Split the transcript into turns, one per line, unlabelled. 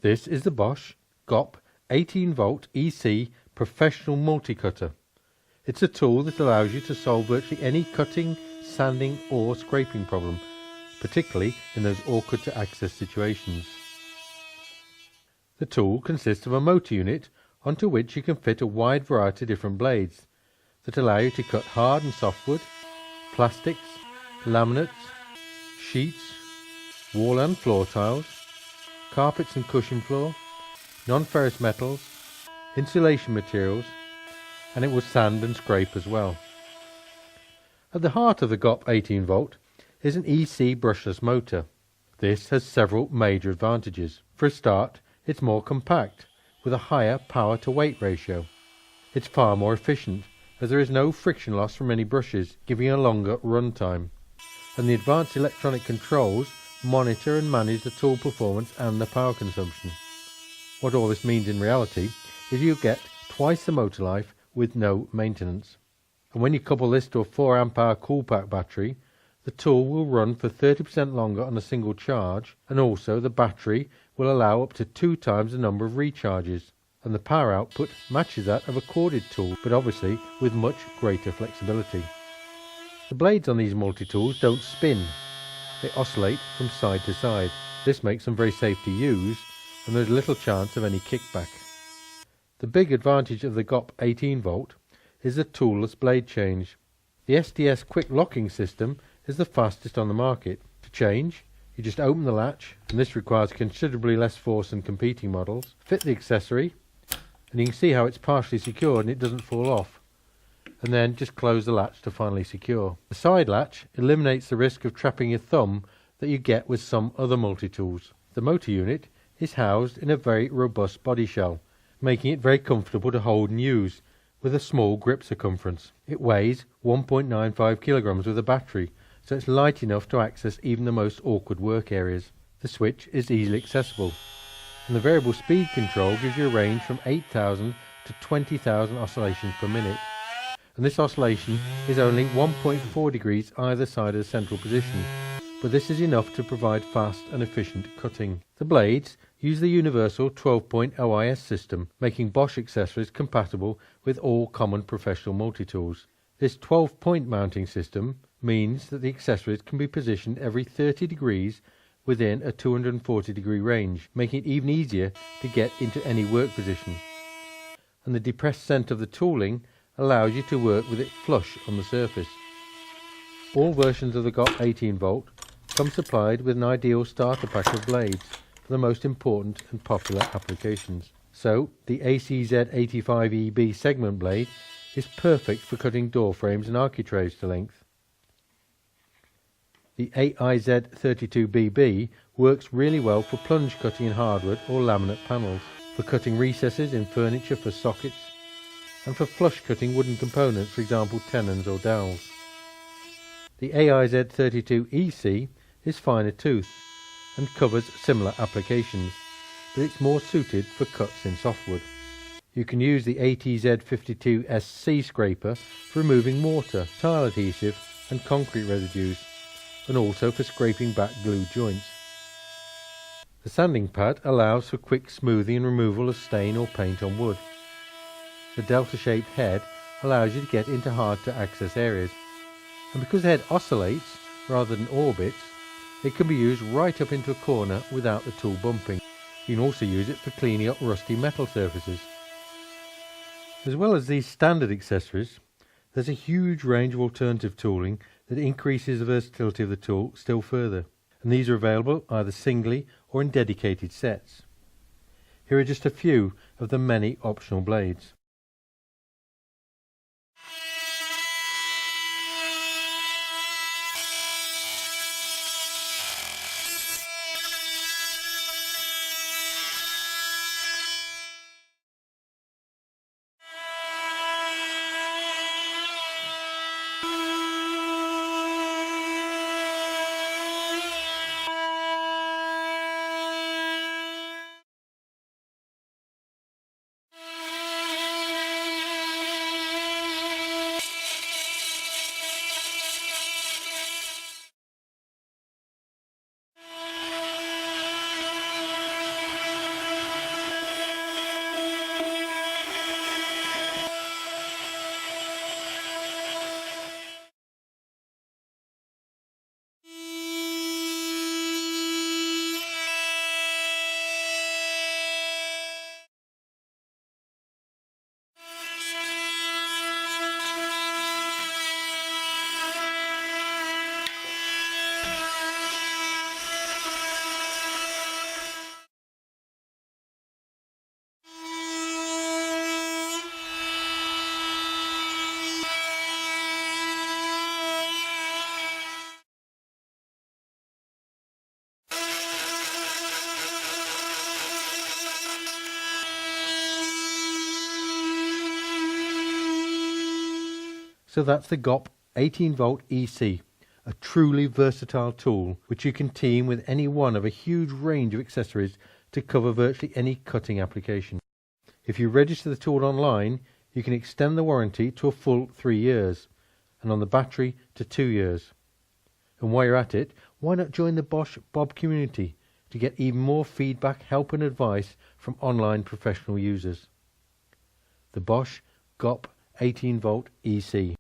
This is the Bosch GOP 18-volt EC Professional Multi-Cutter. It's a tool that allows you to solve virtually any cutting, sanding or scraping problem, particularly in those awkward to access situations. The tool consists of a motor unit onto which you can fit a wide variety of different blades that allow you to cut hard and softwood, plastics, laminates, sheets, wall and floor tiles, carpets and cushion floor, non-ferrous metals, insulation materials, and it will sand and scrape as well. At the heart of the GOP 18-volt is an EC brushless motor. This has several major advantages. For a start, it's more compact, with a higher power to weight ratio. It's far more efficient, as there is no friction loss from any brushes, giving a longer run time. And the advanced electronic controls monitor and manage the tool performance and the power consumption. What all this means in reality is you get twice the motor life with no maintenance. And when you couple this to a 4 amp hour cool pack battery, the tool will run for 30% longer on a single charge, and also the battery will allow up to 2 times the number of recharges, and the power output matches that of a corded tool, but obviously with much greater flexibility. The blades on these multi-tools don't spin, they oscillate from side to side. This makes them very safe to use, and there's little chance of any kickback. The big advantage of the GOP 18-volt is the toolless blade change. The SDS quick locking system is the fastest on the market. To change, you just open the latch, and this requires considerably less force than competing models. Fit the accessory, and you can see how it's partially secured and it doesn't fall off. And then just close the latch to finally secure. The side latch eliminates the risk of trapping your thumb that you get with some other multi-tools. The motor unit is housed in a very robust body shell, making it very comfortable to hold and use, with a small grip circumference. It weighs 1.95 kilograms with a battery, so it's light enough to access even the most awkward work areas. The switch is easily accessible, and the variable speed control gives you a range from 8,000 to 20,000 oscillations per minute. And this oscillation is only 1.4 degrees either side of the central position, but this is enough to provide fast and efficient cutting. The blades use the universal 0.601.8B0.000 O.I.S system, making Bosch accessories compatible with all common professional multi-tools. This 12-point mounting system means that the accessories can be positioned every 30 degrees within a 240 degree range, making it even easier to get into any work position. And the depressed center of the tooling allows you to work with it flush on the surface. All versions of the GOP 18-volt come supplied with an ideal starter pack of blades for the most important and popular applications. So the ACZ85EB segment blade is perfect for cutting door frames and architraves to length. The AIZ32BB works really well for plunge cutting in hardwood or laminate panels, for cutting recesses in furniture for sockets, and for flush cutting wooden components, for example tenons or dowels. The AIZ32EC is finer tooth and covers similar applications, but it's more suited for cuts in softwood. You can use the ATZ52SC scraper for removing mortar, tile adhesive and concrete residues, and also for scraping back glue joints. The sanding pad allows for quick smoothing and removal of stain or paint on wood. The delta-shaped head allows you to get into hard-to-access areas, and because the head oscillates rather than orbits, it can be used right up into a corner without the tool bumping. You can also use it for cleaning up rusty metal surfaces. As well as these standard accessories, there's a huge range of alternative tooling that increases the versatility of the tool still further, and these are available either singly or in dedicated sets. Here are just a few of the many optional blades. So that's the GOP 18V EC, a truly versatile tool which you can team with any one of a huge range of accessories to cover virtually any cutting application. If you register the tool online, you can extend the warranty to a full 3 years, and on the battery to 2 years. And while you're at it, why not join the BOSCH Bob community to get even more feedback, help and advice from online professional users. The BOSCH GOP 18V EC.